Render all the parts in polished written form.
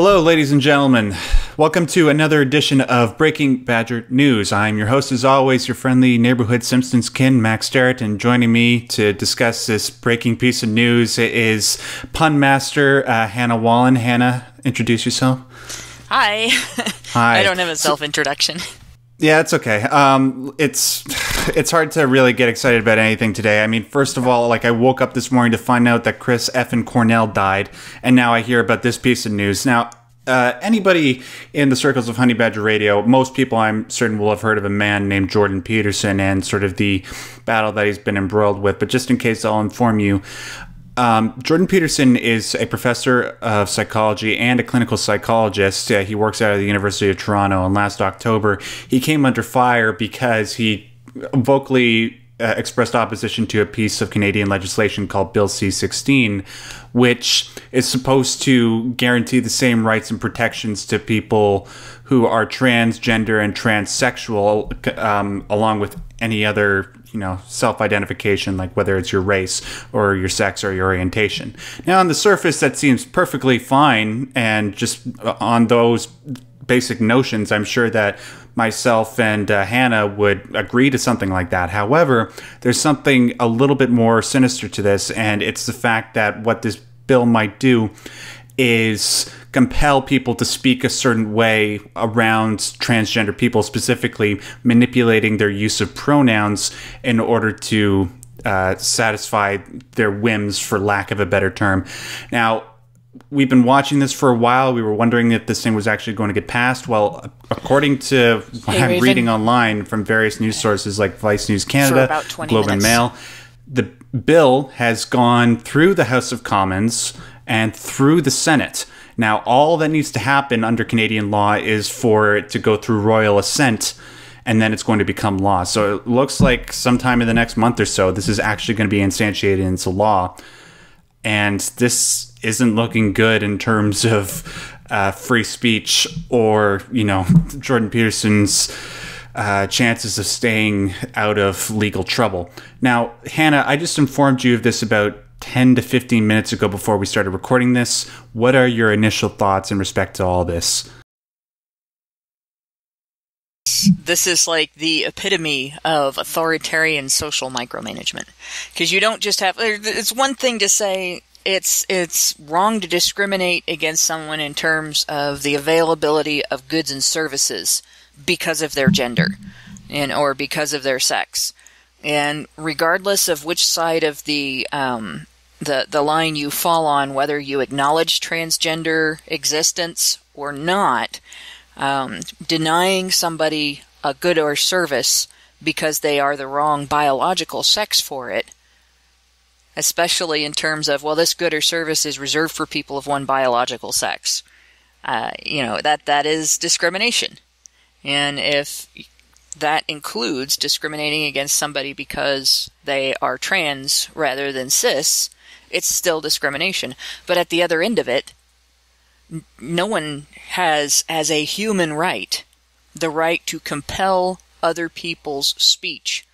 Hello, ladies and gentlemen. Welcome to another edition of Breaking Badger News. I'm your host, as always, your friendly neighborhood Simpsons kin, Max Starrett, and joining me to discuss this breaking piece of news is pun master Hannah Wallen. Hannah, introduce yourself. Hi. Hi. I don't have a self-introduction. Yeah, it's okay. It's hard to really get excited about anything today. I mean, first of all, I woke up this morning to find out that Chris effing Cornell died, and now I hear about this piece of news. Now, anybody in the circles of Honey Badger Radio, most people I'm certain will have heard of a man named Jordan Peterson and sort of the battle that he's been embroiled with. But just in case, I'll inform you. Jordan Peterson is a professor of psychology and a clinical psychologist. He works out of the University of Toronto, and last October he came under fire because he vocally expressed opposition to a piece of Canadian legislation called Bill C-16, which is supposed to guarantee the same rights and protections to people who are transgender and transsexual, along with any other self-identification, like whether it's your race or your sex or your orientation. Now, on the surface, that seems perfectly fine, and just on those basic notions, I'm sure that myself and Hannah would agree to something like that. However, there's something a little bit more sinister to this, and it's the fact that what this bill might do is compel people to speak a certain way around transgender people, specifically manipulating their use of pronouns in order to satisfy their whims, for lack of a better term. Now, we've been watching this for a while. We were wondering if this thing was actually going to get passed. Well, according to what I'm reading online from various news sources like Vice News Canada, Globe and Mail, the bill has gone through the House of Commons and through the Senate. Now, all that needs to happen under Canadian law is for it to go through royal assent, and then it's going to become law. So it looks like sometime in the next month or so, this is actually going to be instantiated into law. And this isn't looking good in terms of free speech or, Jordan Peterson's chances of staying out of legal trouble. Now, Hannah, I just informed you of this about 10 to 15 minutes ago before we started recording this. What are your initial thoughts in respect to all this? This is like the epitome of authoritarian social micromanagement. Because you don't just have... It's one thing to say it's wrong to discriminate against someone in terms of the availability of goods and services because of their gender or because of their sex. And regardless of which side of the line you fall on, whether you acknowledge transgender existence or not, denying somebody a good or service because they are the wrong biological sex for it, especially in terms of, well, this good or service is reserved for people of one biological sex, that is discrimination. And if that includes discriminating against somebody because they are trans rather than cis, it's still discrimination. But at the other end of it, no one has, as a human right, the right to compel other people's speech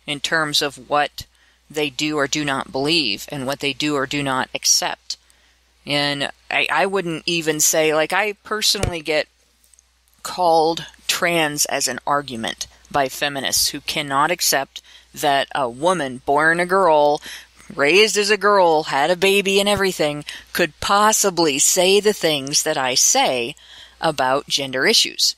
in terms of what they do or do not believe and what they do or do not accept. And I wouldn't even say, I personally get called trans as an argument by feminists who cannot accept that a woman born a girl, raised as a girl, had a baby and everything, could possibly say the things that I say about gender issues.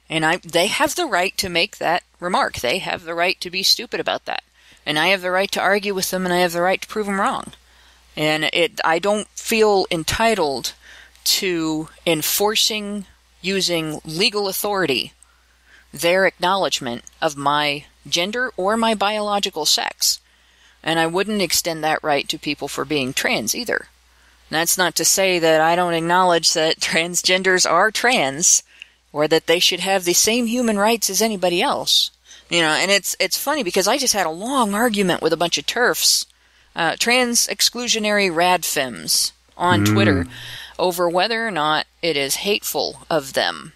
And they have the right to make that remark. They have the right to be stupid about that. And I have the right to argue with them, and I have the right to prove them wrong. And I don't feel entitled to enforcing, using legal authority, their acknowledgement of my gender or my biological sex. And I wouldn't extend that right to people for being trans either. That's not to say that I don't acknowledge that transgenders are trans, or that they should have the same human rights as anybody else. And it's funny because I just had a long argument with a bunch of TERFs, trans exclusionary radfems on Twitter, over whether or not it is hateful of them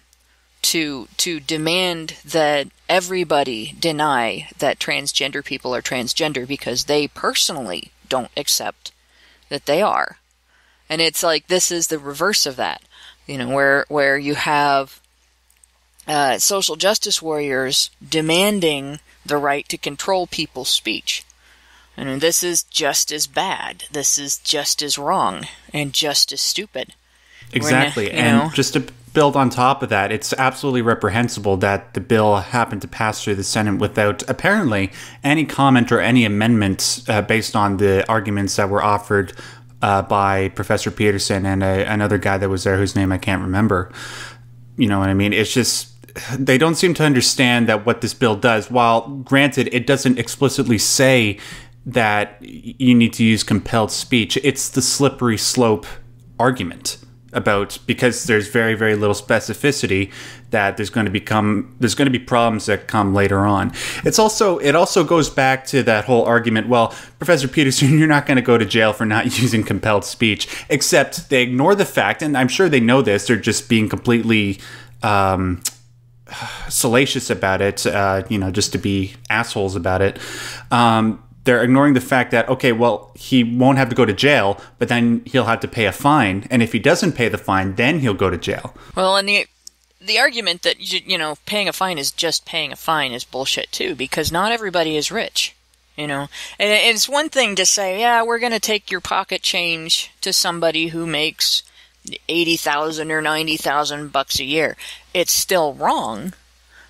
to demand that everybody deny that transgender people are transgender because they personally don't accept that they are. And it's like, this is the reverse of that. where you have social justice warriors demanding the right to control people's speech. And this is just as bad. This is just as wrong and just as stupid. Exactly. And just to build on top of that, it's absolutely reprehensible that the bill happened to pass through the Senate without apparently any comment or any amendments based on the arguments that were offered by Professor Peterson and another guy that was there whose name I can't remember. You know what I mean? It's just, they don't seem to understand that what this bill does, while granted it doesn't explicitly say that you need to use compelled speech, it's the slippery slope argument about, because there's very, very little specificity, that there's going to be problems that come later on. It also goes back to that whole argument, well, Professor Peterson, you're not going to go to jail for not using compelled speech, except they ignore the fact, and I'm sure they know this, they're just being completely salacious about it, just to be assholes about it. They're ignoring the fact that, okay, well, he won't have to go to jail, but then he'll have to pay a fine. And if he doesn't pay the fine, then he'll go to jail. Well, and the argument that, paying a fine is just paying a fine is bullshit, too, because not everybody is rich, And it's one thing to say, yeah, we're going to take your pocket change to somebody who makes $80,000 or $90,000 a year. It's still wrong,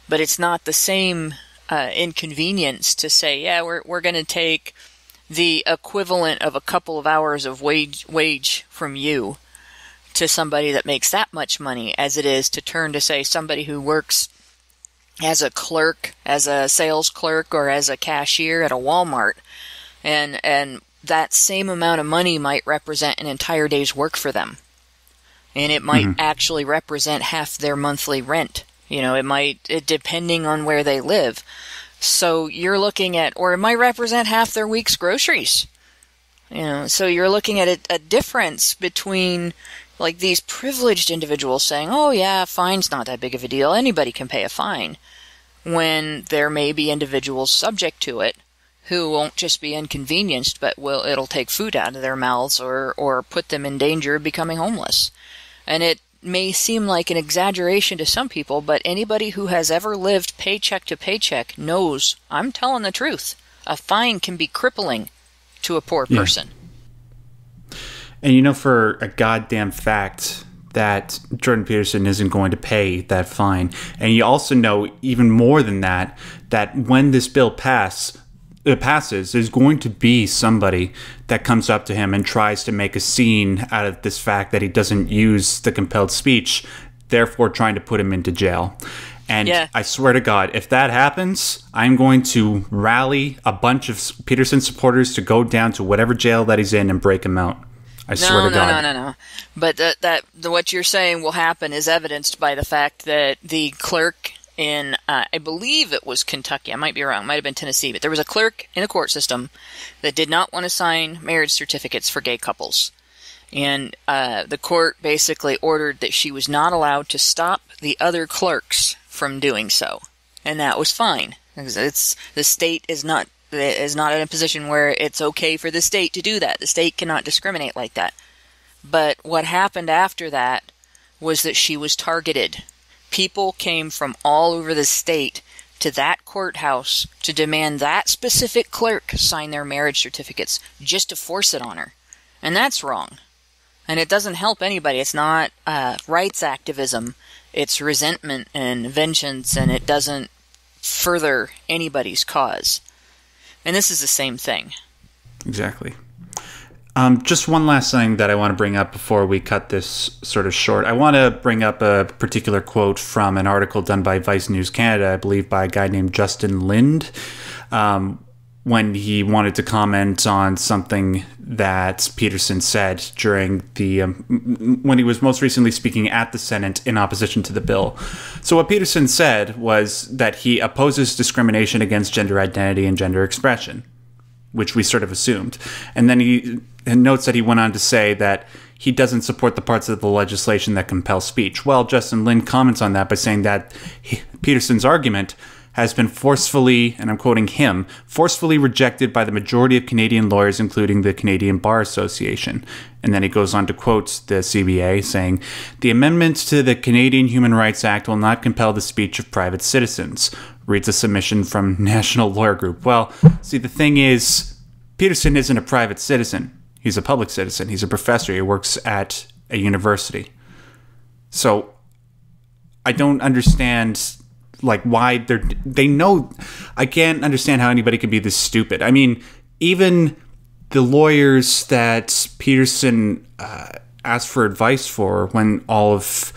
but it's not the same inconvenience to say, yeah, we're going to take the equivalent of a couple of hours of wage from you to somebody that makes that much money, as it is to turn to, say, somebody who works as a clerk, as a sales clerk, or as a cashier at a Walmart, and that same amount of money might represent an entire day's work for them, and it might actually represent half their monthly rent. It might, depending on where they live. So you're looking at, or it might represent half their week's groceries. So you're looking at a difference between, like, these privileged individuals saying, oh yeah, fine's not that big of a deal, anybody can pay a fine, when there may be individuals subject to it who won't just be inconvenienced, but it'll take food out of their mouths or put them in danger of becoming homeless. And it may seem like an exaggeration to some people, but anybody who has ever lived paycheck to paycheck knows I'm telling the truth. A fine can be crippling to a poor person. And for a goddamn fact that Jordan Peterson isn't going to pay that fine. And you also know, even more than that when this bill passes, there's going to be somebody that comes up to him and tries to make a scene out of this fact that he doesn't use the compelled speech, therefore trying to put him into jail. And I swear to God, if that happens, I'm going to rally a bunch of Peterson supporters to go down to whatever jail that he's in and break him out. I swear to God. No. But what you're saying will happen is evidenced by the fact that the clerk in, I believe it was Kentucky, I might be wrong, it might have been Tennessee, but there was a clerk in a court system that did not want to sign marriage certificates for gay couples. And the court basically ordered that she was not allowed to stop the other clerks from doing so. And that was fine. The state is not in a position where it's okay for the state to do that. The state cannot discriminate like that. But what happened after that was that she was targeted. People came from all over the state to that courthouse to demand that specific clerk sign their marriage certificates just to force it on her. And that's wrong. And it doesn't help anybody. It's not rights activism. It's resentment and vengeance, and it doesn't further anybody's cause. And this is the same thing. Exactly. Just one last thing that I want to bring up before we cut this sort of short. I want to bring up a particular quote from an article done by Vice News Canada, I believe by a guy named Justin Lind, when he wanted to comment on something that Peterson said during the when he was most recently speaking at the Senate in opposition to the bill. So what Peterson said was that he opposes discrimination against gender identity and gender expression, which we sort of assumed. And then he notes that he went on to say that he doesn't support the parts of the legislation that compel speech. Well, Justin Lind comments on that by saying that Peterson's argument has been forcefully, and I'm quoting him, forcefully rejected by the majority of Canadian lawyers, including the Canadian Bar Association. And then he goes on to quote the CBA, saying, "The amendments to the Canadian Human Rights Act will not compel the speech of private citizens," reads a submission from National Lawyer Group. Well, see, the thing is, Peterson isn't a private citizen. He's a public citizen. He's a professor. He works at a university. So I don't understand, like, why they know. I can't understand how anybody could be this stupid. I mean, even the lawyers that Peterson asked for advice for when all of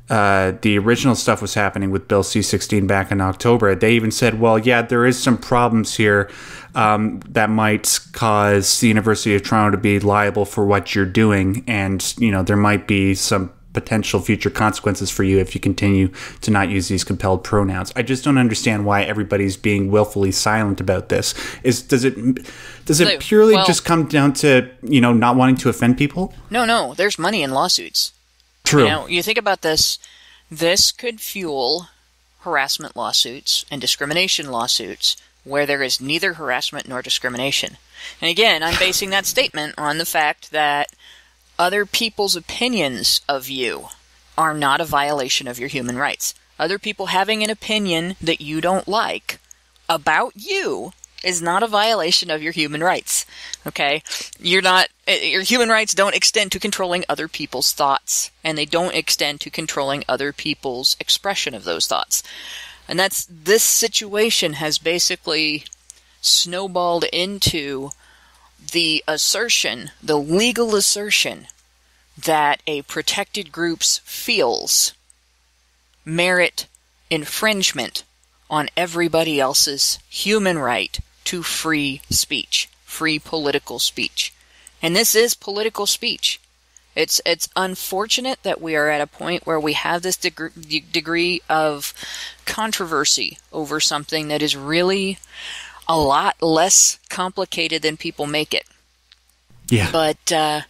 the original stuff was happening with Bill C-16 back in October, they even said, well, yeah, there is some problems here that might cause the University of Toronto to be liable for what you're doing, and, you know, there might be some potential future consequences for you if you continue to not use these compelled pronouns. I just don't understand why everybody's being willfully silent about this. Does it purely just come down to, you know, not wanting to offend people? No, there's money in lawsuits. True. You know, you think about this. This could fuel harassment lawsuits and discrimination lawsuits where there is neither harassment nor discrimination. And again, I'm basing that statement on the fact that other people's opinions of you are not a violation of your human rights. Other people having an opinion that you don't like about you is not a violation of your human rights. Okay? Your human rights don't extend to controlling other people's thoughts, and they don't extend to controlling other people's expression of those thoughts. And this situation has basically snowballed into the legal assertion that a protected group's feels merit infringement on everybody else's human right to free speech, free political speech. And this is political speech. It's unfortunate that we are at a point where we have this degree of controversy over something that is really a lot less complicated than people make it. Yeah. But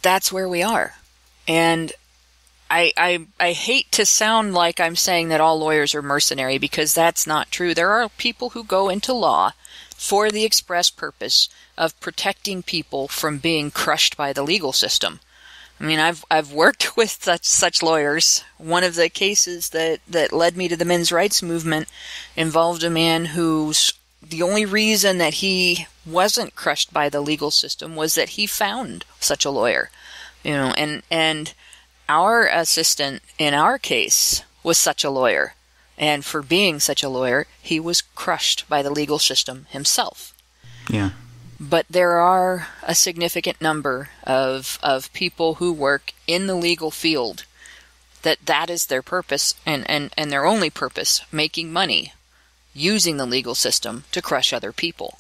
that's where we are. And I hate to sound like I'm saying that all lawyers are mercenary, because that's not true. There are people who go into law for the express purpose of protecting people from being crushed by the legal system. I mean, I've worked with such lawyers. One of the cases that led me to the men's rights movement involved a man whose the only reason that he wasn't crushed by the legal system was that he found such a lawyer, you know, and our assistant in our case was such a lawyer, and for being such a lawyer, he was crushed by the legal system himself. Yeah. But there are a significant number of people who work in the legal field that is their purpose and their only purpose, making money using the legal system to crush other people.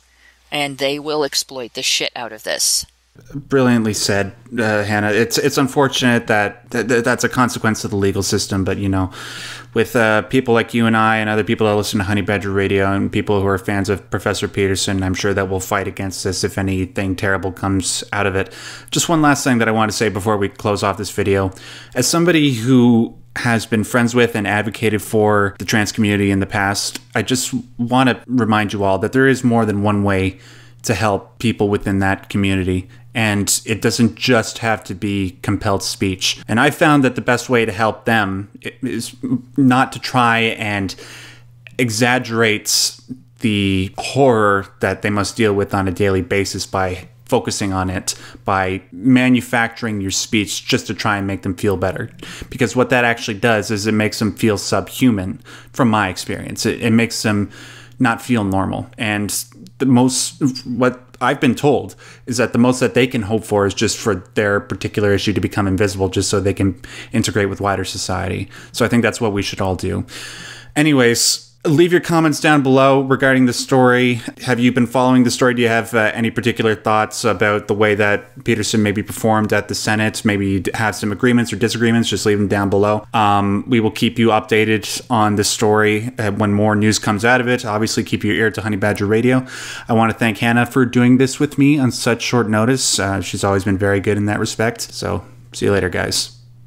And they will exploit the shit out of this. Brilliantly said, Hannah. It's unfortunate that that's a consequence of the legal system, but, you know, with people like you and I and other people that listen to Honey Badger Radio and people who are fans of Professor Peterson, I'm sure that we'll fight against this if anything terrible comes out of it. Just one last thing that I want to say before we close off this video. As somebody who has been friends with and advocated for the trans community in the past, I just want to remind you all that there is more than one way to help people within that community. And it doesn't just have to be compelled speech. And I found that the best way to help them is not to try and exaggerate the horror that they must deal with on a daily basis by focusing on it, by manufacturing your speech just to try and make them feel better. Because what that actually does is it makes them feel subhuman, from my experience. It makes them not feel normal. And what I've been told is that the most that they can hope for is just for their particular issue to become invisible, just so they can integrate with wider society. So I think that's what we should all do. Anyways, leave your comments down below regarding the story. Have you been following the story? Do you have any particular thoughts about the way that Peterson maybe performed at the Senate? Maybe you have some agreements or disagreements. Just leave them down below. We will keep you updated on this story when more news comes out of it. Obviously, keep your ear to Honey Badger Radio. I want to thank Hannah for doing this with me on such short notice. She's always been very good in that respect. So see you later, guys.